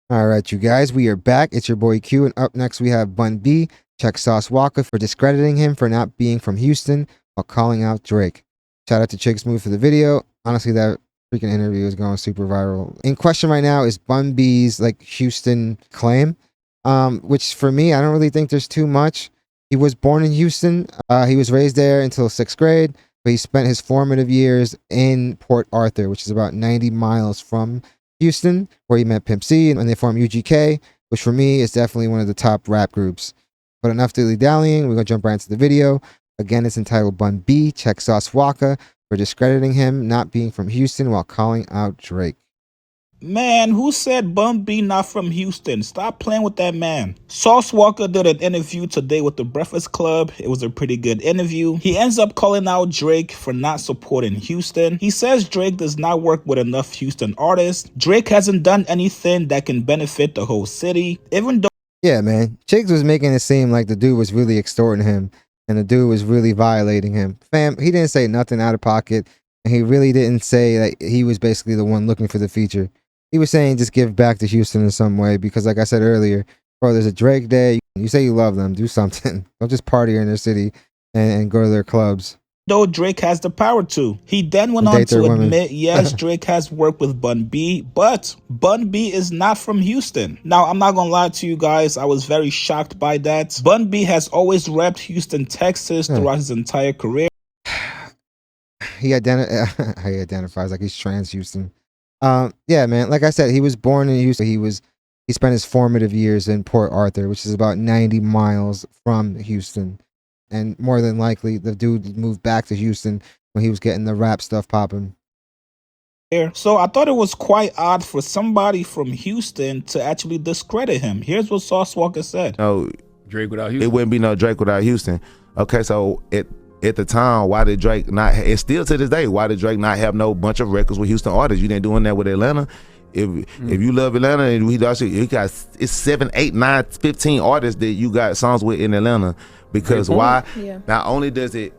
All right, you guys, we are back. It's your boy Q, and up next we have Bun B. Check Sauce Walker for discrediting him for not being from Houston while calling out Drake. Shout out to Chick Smooth for the video. Honestly, that freaking interview is going super viral. In question right now is Bun B's like Houston claim, which for me, I don't really think there's too much. He was born in Houston. He was raised there until 6th grade, but he spent his formative years in Port Arthur, which is about 90 miles from Houston, where he met Pimp C and they formed UGK, which for me is definitely one of the top rap groups. But enough dilly-dallying, we're going to jump right into the video. Again, it's entitled Bun B, Check Sauce WALKA for discrediting him not being from Houston while calling out Drake. Man, who said Bun B not from Houston? Stop playing with that man. Sauce Walker did an interview today with the Breakfast Club. It was a pretty good interview. He ends up calling out Drake for not supporting Houston. He says Drake does not work with enough Houston artists. Drake hasn't done anything that can benefit the whole city, even though... Yeah, man. Chiggs was making it seem like the dude was really extorting him and the dude was really violating him. Fam, he didn't say nothing out of pocket, and he really didn't say that he was basically the one looking for the feature. He was saying just give back to Houston in some way because, like I said earlier, bro, there's a Drake Day. You say you love them, do something. Don't just party in their city and go to their clubs. Though Drake has the power to. He then went on to admit, yes, Drake has worked with Bun B, but Bun B is not from Houston. Now, I'm not gonna lie to you guys, I was very shocked by that. Bun B has always repped Houston, Texas throughout his entire career. He identifies like he's trans Houston. Yeah, man. Like I said, he was born in Houston. He spent his formative years in Port Arthur, which is about 90 miles from Houston. And more than likely, the dude moved back to Houston when he was getting the rap stuff popping. So I thought it was quite odd for somebody from Houston to actually discredit him. Here's what Sauce Walker said. Oh, Drake without Houston. It wouldn't be no Drake without Houston. Okay, so at the time, why did Drake not? It's still to this day. Why did Drake not have no bunch of records with Houston artists? You didn't doing that with Atlanta. If you love Atlanta, and he got it's 7, 8, 9, 15 artists that you got songs with in Atlanta. Because why? Yeah. Not only does you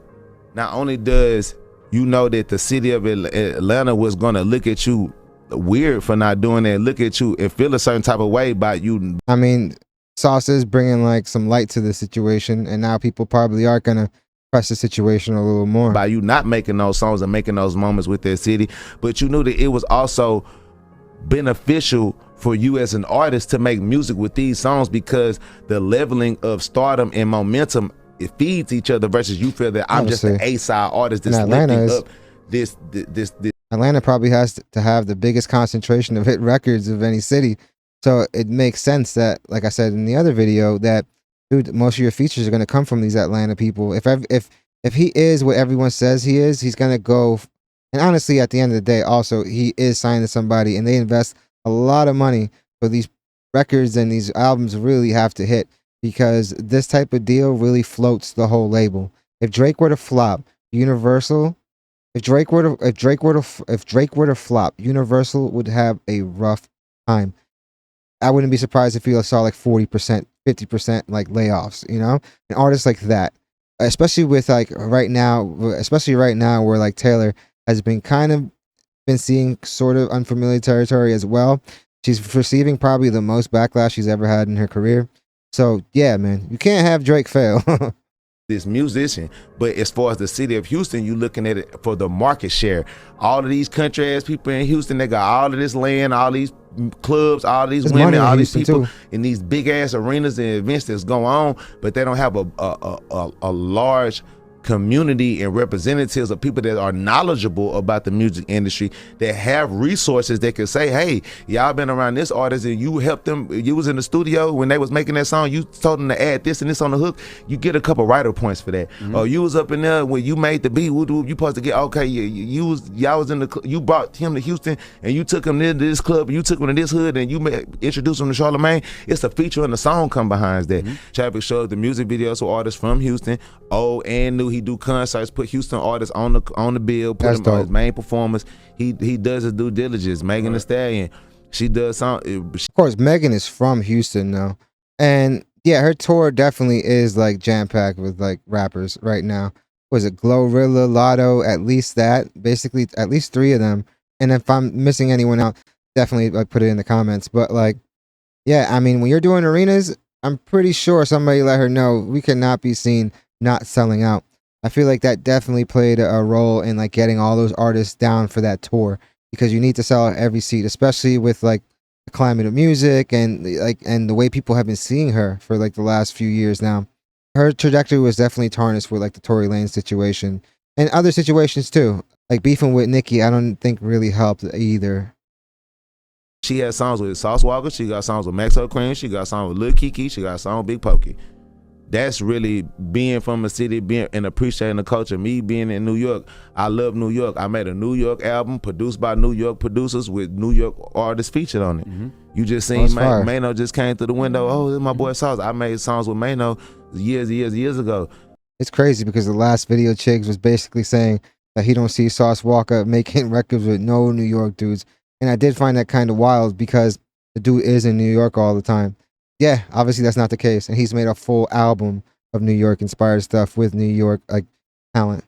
know that the city of Atlanta was gonna look at you weird for not doing that, look at you and feel a certain type of way about you. I mean, Sauce is bringing like some light to the situation, and now people probably are gonna press the situation a little more by you not making those songs and making those moments with that city. But you knew that it was also beneficial for you as an artist to make music with these songs because the leveling of stardom and momentum, it feeds each other versus you feel that I'm just an A-side artist that's lifting up this. Atlanta probably has to have the biggest concentration of hit records of any city. So it makes sense that, like I said in the other video, that dude, most of your features are going to come from these Atlanta people. If he is what everyone says he is, he's going to go. And honestly, at the end of the day, also, he is signed to somebody and they invest a lot of money for these records, and these albums really have to hit because this type of deal really floats the whole label. If Drake were to flop, Universal, if Drake were to flop, Universal would have a rough time. I wouldn't be surprised if you saw like 40%, 50% like layoffs, you know? And artists like that, especially with like right now where like Taylor has been seeing sort of unfamiliar territory as well. She's receiving probably the most backlash she's ever had in her career. So yeah, man, you can't have Drake fail. This musician, but as far as the city of Houston, you looking at it for the market share. All of these country ass people in Houston, they got all of this land, all these clubs, all these women, all these people in these big ass arenas and events that's going on, but they don't have a large community and representatives of people that are knowledgeable about the music industry, that have resources that can say, hey, y'all been around this artist and you helped them, you was in the studio when they was making that song, you told them to add this and this on the hook, you get a couple writer points for that. Or you was up in there when you made the beat, you supposed to get, okay, y'all was in the, you brought him to Houston and you took him to this club and you took him to this hood and you introduced him to Charlamagne. It's a feature and the song come behind that. Chadwick showed the music videos for artists from Houston, old and new. He do concerts, put Houston artists on the bill, put them on his main performers. He does his due diligence. Megan Thee Stallion, she does something. Of course, Megan is from Houston though, and yeah, her tour definitely is like jam packed with like rappers right now. Was it Glorilla, Lotto? At least that, basically, at least 3 of them. And if I'm missing anyone out, definitely like put it in the comments. But like, Yeah, I mean, when you're doing arenas, I'm pretty sure somebody let her know we cannot be seen not selling out. I feel like that definitely played a role in like getting all those artists down for that tour because you need to sell out every seat, especially with like the climate of music and and the way people have been seeing her for like the last few years now. Her trajectory was definitely tarnished with like the Tory Lane situation and other situations too. Like beefing with Nicki, I don't think really helped either. She has songs with Sauce Walka. She got songs with Maxo Cream. She got songs with Lil Kiki. She got a song with Big Pokey. That's really being from a city, being and appreciating the culture. Me being in New York, I love New York. I made a New York album produced by New York producers with New York artists featured on it. You just seen Mano just came through the window. Oh, this is my boy Sauce. I made songs with Mano years ago. It's crazy because the last video Chigs was basically saying that he don't see Sauce Walka making records with no New York dudes. And I did find that kind of wild because the dude is in New York all the time. Yeah, obviously that's not the case. And he's made a full album of New York inspired stuff with New York like talent.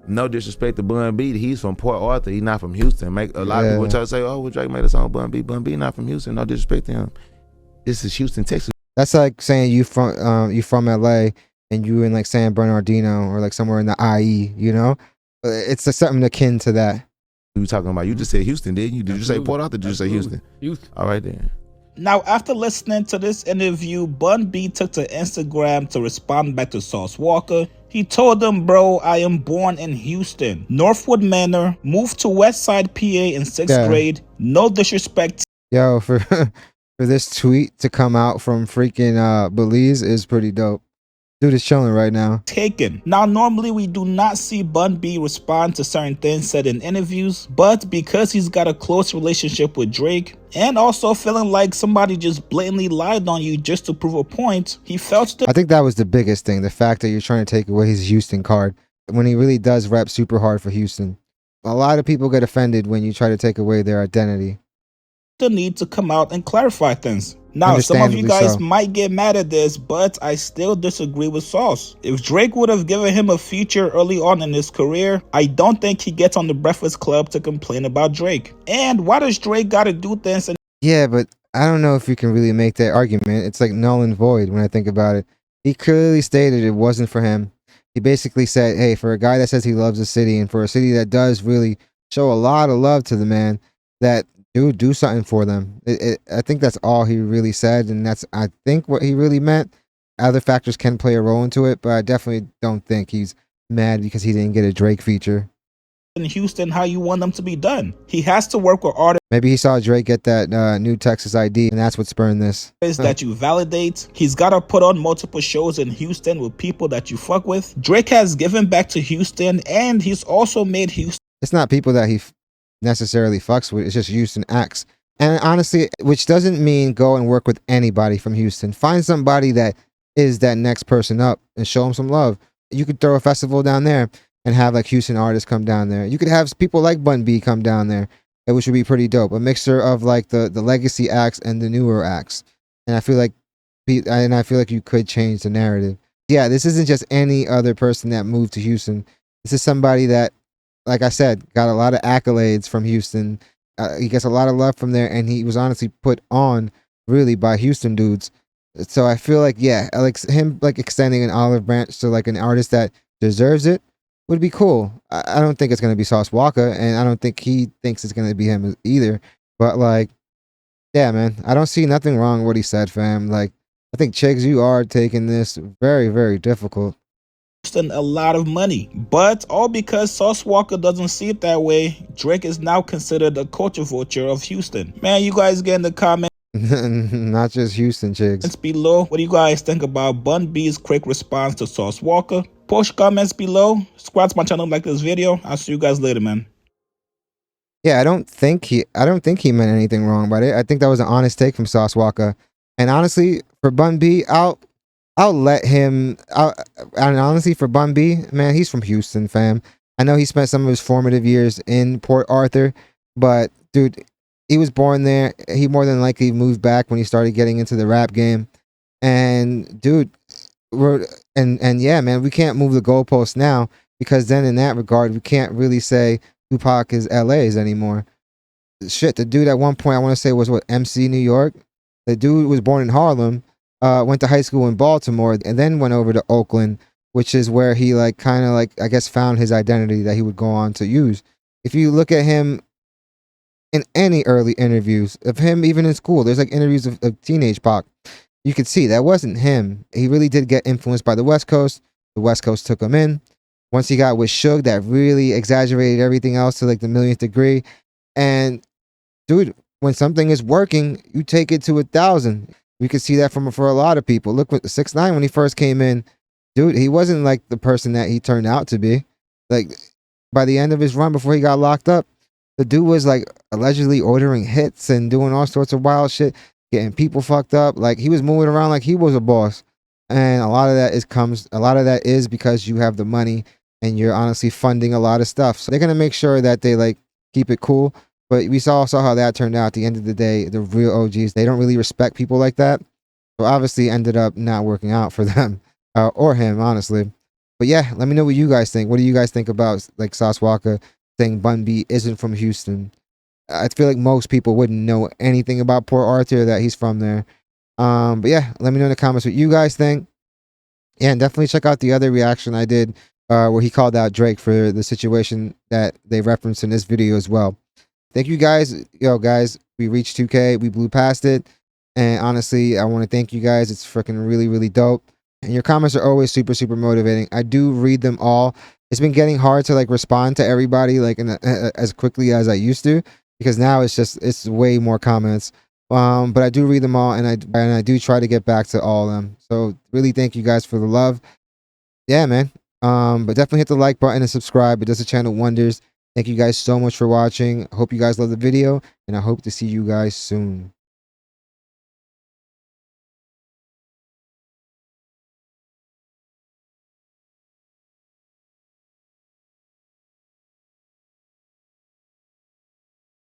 No disrespect to Bun B, he's from Port Arthur. He's not from Houston. Make a lot of people try to say, "Oh, well, Drake made a song with Bun B." Bun B not from Houston. No disrespect to him. This is Houston, Texas. That's like saying you from LA and you in like San Bernardino or like somewhere in the IE. You know, it's something akin to that. You talking about? You just said Houston, didn't you? Did you say Port Arthur? Did you say Houston? Houston. All right then. Now, after listening to this interview, Bun B took to Instagram to respond back to Sauce Walka. He told them, bro, I am born in Houston, Northwood Manor, moved to Westside, PA in 6th grade. No disrespect. Yo, for this tweet to come out from freaking Belize is pretty dope. Dude is chilling right now. Taken. Now, normally we do not see Bun B respond to certain things said in interviews, but because he's got a close relationship with Drake, and also feeling like somebody just blatantly lied on you just to prove a point, he felt I think that was the biggest thing, the fact that you're trying to take away his Houston card when he really does rap super hard for Houston. A lot of people get offended when you try to take away their identity. The need to come out and clarify things. Now, some of you guys might get mad at this, but I still disagree with Sauce. If Drake would have given him a feature early on in his career, I don't think he gets on the Breakfast Club to complain about Drake. And why does Drake gotta do this? Yeah, but I don't know if you can really make that argument. It's like null and void when I think about it. He clearly stated it wasn't for him. He basically said, hey, for a guy that says he loves the city and for a city that does really show a lot of love to the man, that dude, do something for them. I think that's all he really said, and that's, I think, what he really meant. Other factors can play a role into it, but I definitely don't think he's mad because he didn't get a Drake feature. In Houston, how you want them to be done. He has to work with artists. Maybe he saw Drake get that new Texas ID, and that's what spurred this. That you validate. He's got to put on multiple shows in Houston with people that you fuck with. Drake has given back to Houston, and he's also made Houston. It's not people that he necessarily fucks with. It's just Houston acts. And honestly, which doesn't mean go and work with anybody from Houston. Find somebody that is that next person up and show them some love. You could throw a festival down there and have like Houston artists come down there. You could have people like Bun B come down there, which would be pretty dope. A mixture of like the legacy acts and the newer acts. And I feel like you could change the narrative. Yeah, this isn't just any other person that moved to Houston. This is somebody that, like I said, got a lot of accolades from Houston. He gets a lot of love from there, and he was honestly put on really by Houston dudes. So I feel like, yeah, like him like extending an olive branch to like an artist that deserves it would be cool. I don't think it's gonna be Sauce Walka, and I don't think he thinks it's gonna be him either. But like, yeah, man, I don't see nothing wrong with what he said, fam. Like, I think Chigs, you are taking this very, very difficult. A lot of money, but all because Sauce Walka doesn't see it that way. Drake is now considered a culture vulture of Houston. Man, you guys get in the comments. Not just Houston, Chigs. Below, what do you guys think about Bun B's quick response to Sauce Walka? Post comments below. Subscribe to my channel, like this video. I'll see you guys later, man. Yeah, I don't think he meant anything wrong by it. I think that was an honest take from Sauce Walka. And honestly, for Bun B, I'll let him out. And honestly, for Bun B, man, he's from Houston, fam. I know he spent some of his formative years in Port Arthur, but dude, he was born there. He more than likely moved back when he started getting into the rap game. And dude, yeah, man, we can't move the goalposts now because then in that regard, we can't really say Tupac is LA's anymore. Shit, the dude at one point I want to say was what, MC New York? The dude was born in Harlem, went to high school in Baltimore, and then went over to Oakland, which is where he like kind of like I guess found his identity that he would go on to use. If you look at him in any early interviews of him, even in school, there's like interviews of teenage Pac. You could see that wasn't him. He really did get influenced by the West Coast. The West Coast took him in. Once he got with Suge, that really exaggerated everything else to like the millionth degree. And dude, when something is working, you take it to 1,000. We could see that from for a lot of people. Look, with 6ix9ine when he first came in, dude, he wasn't like the person that he turned out to be. Like by the end of his run before he got locked up, the dude was like allegedly ordering hits and doing all sorts of wild shit, getting people fucked up. Like he was moving around like he was a boss. And a lot of that is because you have the money and you're honestly funding a lot of stuff. So they're gonna make sure that they like keep it cool. But we saw how that turned out. At the end of the day, the real OGs, they don't really respect people like that. So obviously ended up not working out for them or him, honestly. But yeah, let me know what you guys think. What do you guys think about like Sauce Walka saying Bun B isn't from Houston? I feel like most people wouldn't know anything about Port Arthur, that he's from there. But yeah, let me know in the comments what you guys think. Yeah, and definitely check out the other reaction I did where he called out Drake for the situation that they referenced in this video as well. Thank you guys. Yo, guys, we reached 2K. We blew past it. And honestly, I want to thank you guys. It's freaking really, really dope. And your comments are always super, super motivating. I do read them all. It's been getting hard to like respond to everybody like as quickly as I used to, because now it's way more comments. But I do read them all, and I do try to get back to all of them. So really thank you guys for the love. Yeah, man. But definitely hit the like button and subscribe. It does the channel wonders. Thank you guys so much for watching. I hope you guys love the video, and I hope to see you guys soon.